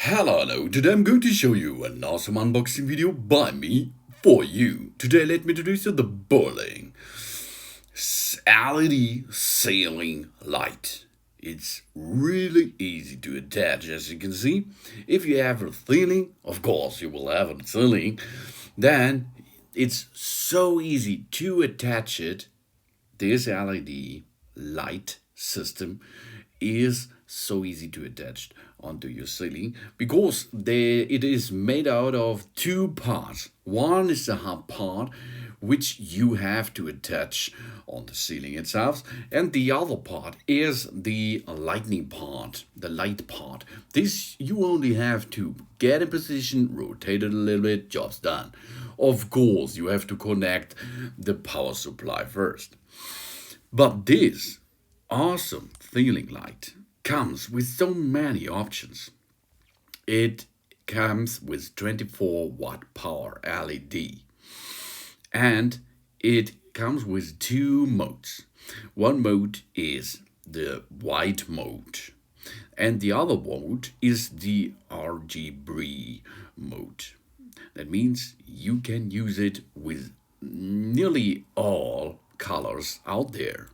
Hello, today I'm going to show you an awesome unboxing video by me for you. Today let me introduce you the Buling LED ceiling light. It's really easy to attach, as you can see. If you have a ceiling, of course you will have a ceiling, then it's so easy to attach it. This LED light system is so easy to attach onto your ceiling because it is made out of two parts. One is the hard part, which you have to attach on the ceiling itself, and the other part is the lightning part, the light part. This you only have to get in position, rotate it a little bit, job's done. Of course, you have to connect the power supply first. But this awesome ceiling light comes with so many options. It comes with 24-watt power LED, and it comes with two modes. One mode is the white mode, and the other mode is the RGB mode. That means you can use it with nearly all colors out there.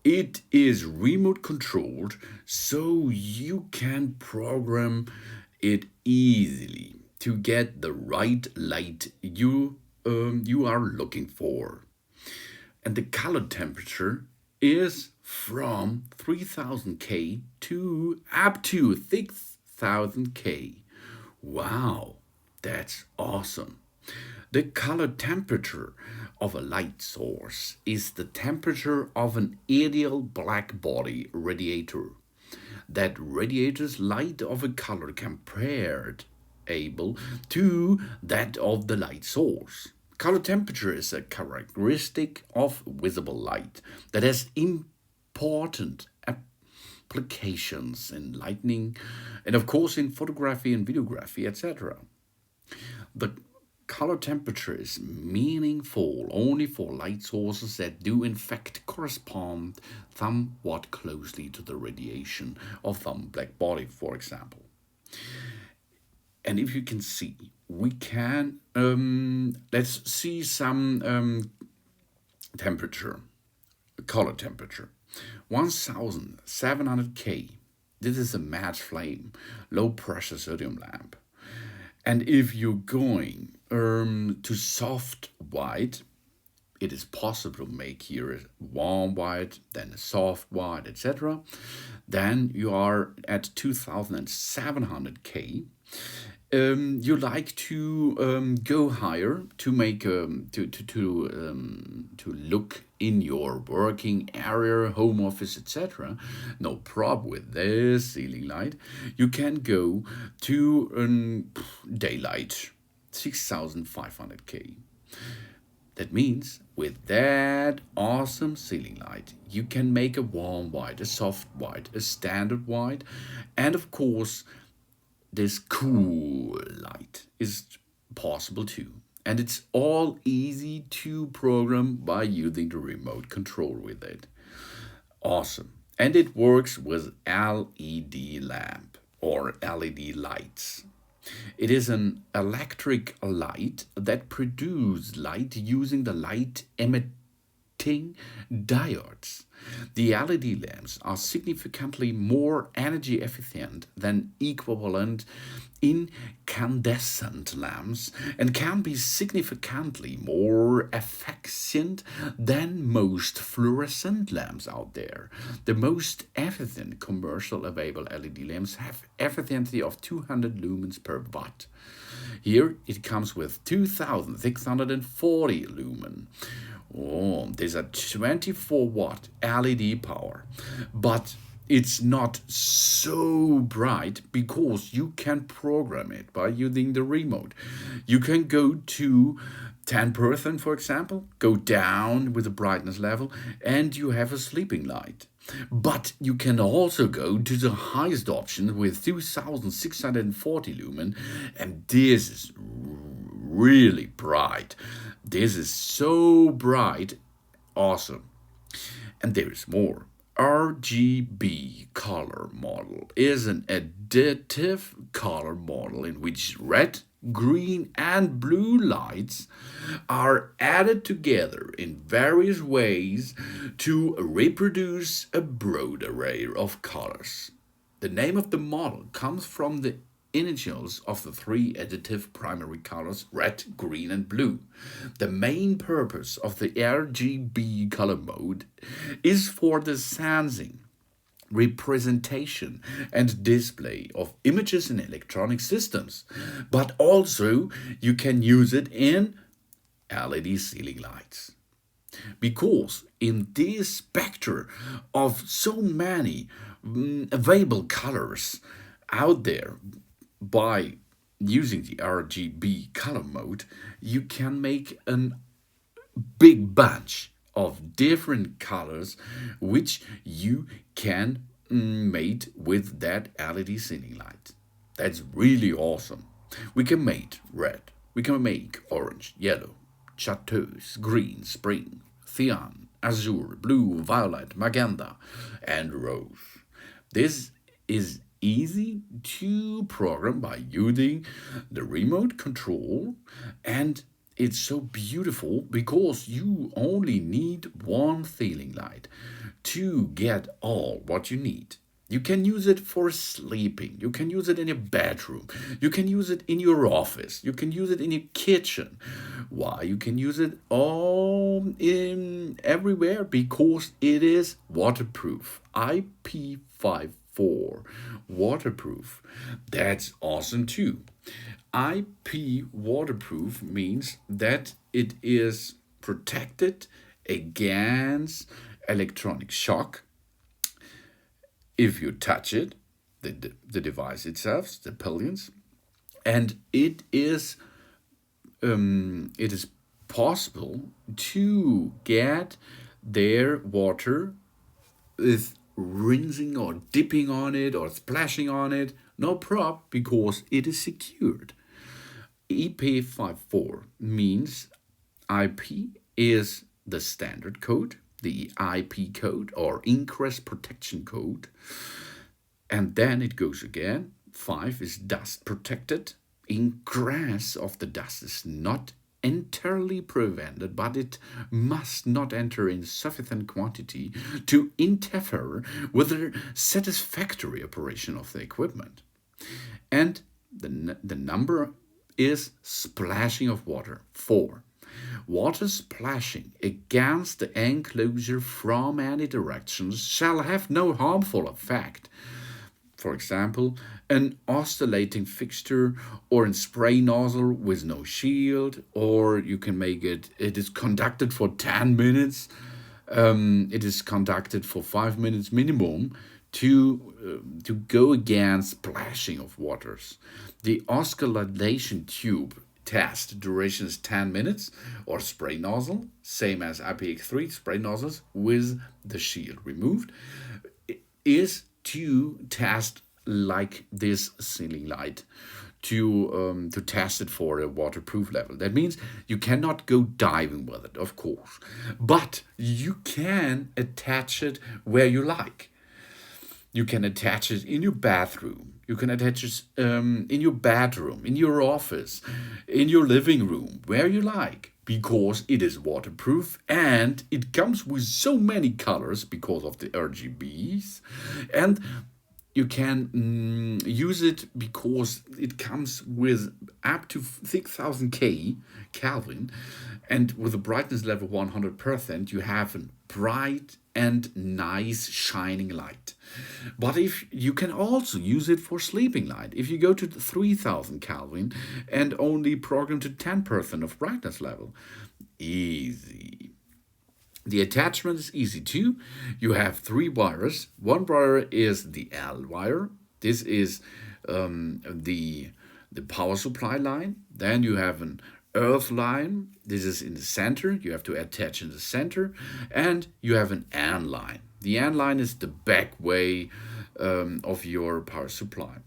It is remote controlled, so you can program it easily to get the right light you are looking for. And the color temperature is from 3000K to up to 6000K. Wow, that's awesome. The color temperature of a light source is the temperature of an ideal black body radiator. That radiates light of a color compared able to that of the light source. Color temperature is a characteristic of visible light that has important applications in lighting and of course in photography and videography, etc. The color temperature is meaningful only for light sources that do in fact correspond somewhat closely to the radiation of some black body, for example. And if you can see, we can let's see some temperature, color temperature. 1700K. This is a matte flame, low pressure sodium lamp. And if you're going to soft white, it is possible to make here a warm white, then a soft white, etc. Then you are at 2700K. You like to go higher to make to look in your working area, home office, etc. No problem with this ceiling light. You can go to daylight, 6500K. That means with that awesome ceiling light, you can make a warm white, a soft white, a standard white, and of course, this cool light is possible too. And it's all easy to program by using the remote control with it. Awesome. And it works with LED lamp or LED lights. It is an electric light that produces light using the light emitting diodes. The LED lamps are significantly more energy efficient than equivalent incandescent lamps and can be significantly more efficient than most fluorescent lamps out there. The most efficient commercial available LED lamps have efficiency of 200 lumens per watt. Here it comes with 2640 lumen. Oh, there's a 24-watt LED power, but it's not so bright because you can program it by using the remote. You can go to 10%, for example, go down with the brightness level, and you have a sleeping light. But you can also go to the highest option with 2640 lumen, and this is really bright. This is so bright, awesome. And there is more. RGB Color Model is an additive color model in which red, green, and blue lights are added together in various ways to reproduce a broad array of colors. The name of the model comes from the initials of the three additive primary colors red, green, and blue. The main purpose of the RGB color mode is for the sensing, representation, and display of images in electronic systems, but also you can use it in LED ceiling lights. Because in this spectrum of so many available colors out there, by using the RGB color mode, you can make a big bunch of different colors which you can mate with that LED ceiling light. That's really awesome. We can make red, we can make orange, yellow, chartreuse, green, spring, cyan, azure, blue, violet, magenta, and rose. This is easy to program by using the remote control, and it's so beautiful because you only need one ceiling light to get all what you need. You can use it for sleeping. You can use it in your bedroom. You can use it in your office. You can use it in your kitchen. Why? You can use it all in everywhere because it is waterproof. Ip54 Waterproof. That's awesome too. IP waterproof means that it is protected against electronic shock if you touch it, the device itself, the pillions, and it is possible to get their water with rinsing or dipping on it or splashing on it, no problem, because it is secured. IP54 means IP is the standard code, the IP code or ingress protection code, and then it goes again. 5 is dust protected. Ingress of the dust is not entirely prevented, but it must not enter in sufficient quantity to interfere with the satisfactory operation of the equipment. And the number is splashing of water. 4. Water splashing against the enclosure from any direction shall have no harmful effect. For example, an oscillating fixture or a spray nozzle with no shield, or you can make it is conducted for 10 minutes. It is conducted for 5 minutes minimum to go against splashing of waters. The oscillation tube test duration is 10 minutes, or spray nozzle, same as IPX3 spray nozzles with the shield removed, is to test like this ceiling light to test it for a waterproof level. That means you cannot go diving with it, of course, but you can attach it where you like. You can attach it in your bathroom. You can attach it in your bedroom, in your office, in your living room, where you like, because it is waterproof and it comes with so many colors because of the RGBs. And you can use it because it comes with up to 6000 Kelvin, and with a brightness level 100%, you have a bright and nice shining light. But if you can also use it for sleeping light, if you go to 3000 Kelvin and only program to 10% of brightness level, easy. The attachment is easy too. You have 3 wires. One wire is the L wire. This is the power supply line. Then you have an earth line. This is in the center. You have to attach in the center. And you have an N line. The N line is the back way of your power supply.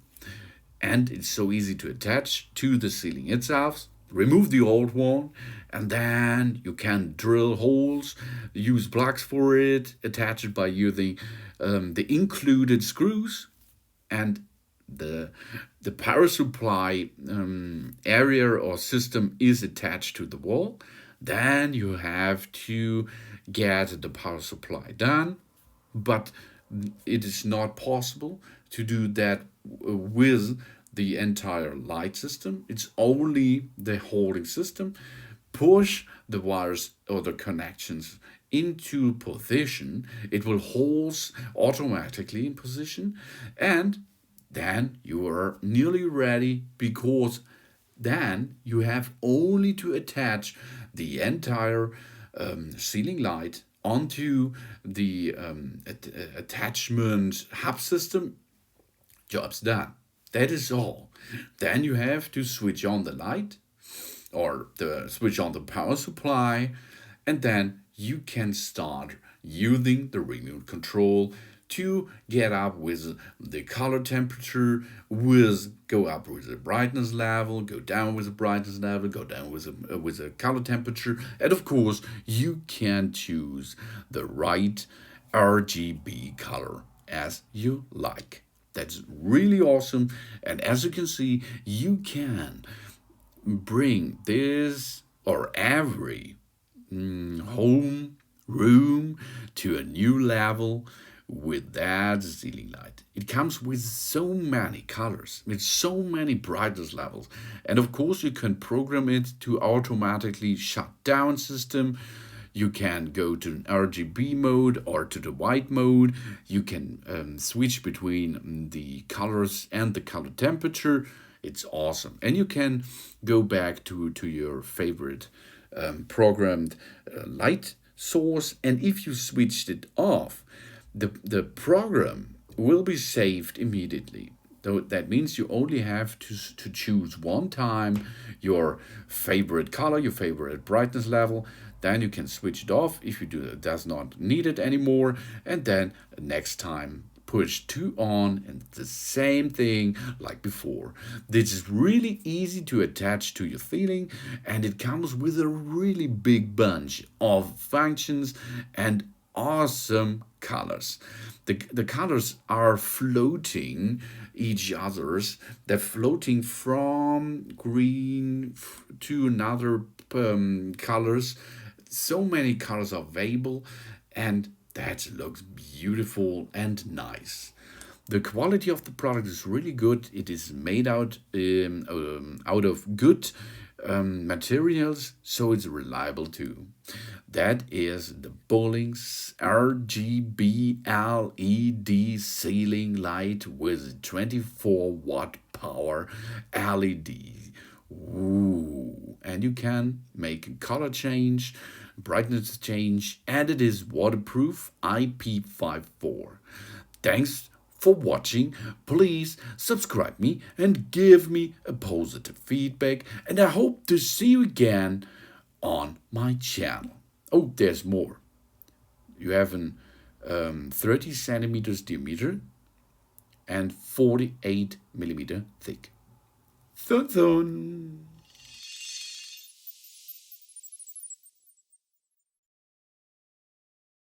And it's so easy to attach to the ceiling itself. remove the old one, and then you can drill holes, use blocks for it, attach it by using the included screws, and the power supply area or system is attached to the wall. Then you have to get the power supply done, but it is not possible to do that with the entire light system. It's only the holding system. Push the wires or the connections into position. It will hold automatically in position, and then you are nearly ready, because then you have only to attach the entire ceiling light onto the attachment hub system. Job's done. That is all. Then you have to switch on the light or switch on the power supply, and then you can start using the remote control to get up with the color temperature, go up with the brightness level, go down with the brightness level, go down with the color temperature, and of course you can choose the right RGB color as you like. That's really awesome, and as you can see, you can bring this or every home room to a new level with that ceiling light. It comes with so many colors, with so many brightness levels, and of course you can program it to automatically shut down system. You can go to an RGB mode or to the white mode. You can switch between the colors and the color temperature. It's awesome. And you can go back to your favorite programmed light source. And if you switched it off, the program will be saved immediately. So that means you only have to choose one time your favorite color, your favorite brightness level. Then you can switch it off if you does not need it anymore. And then next time push 2 on, and the same thing like before. This is really easy to attach to your ceiling, and it comes with a really big bunch of functions and awesome colors. The colors are floating each others. They're floating from green to another colors. So many colors are available, and that looks beautiful and nice. The quality of the product is really good. It is made out of good materials, so it's reliable too. That is the Buling RGB LED ceiling light with 24-watt power LED. Ooh. And you can make a color change, brightness change, and it is waterproof Ip54. Thanks for watching. Please subscribe me and give me a positive feedback, and I hope to see you again on my channel. Oh, there's more. You have an 30 centimeters diameter and 48 millimeter thick. Thun thun.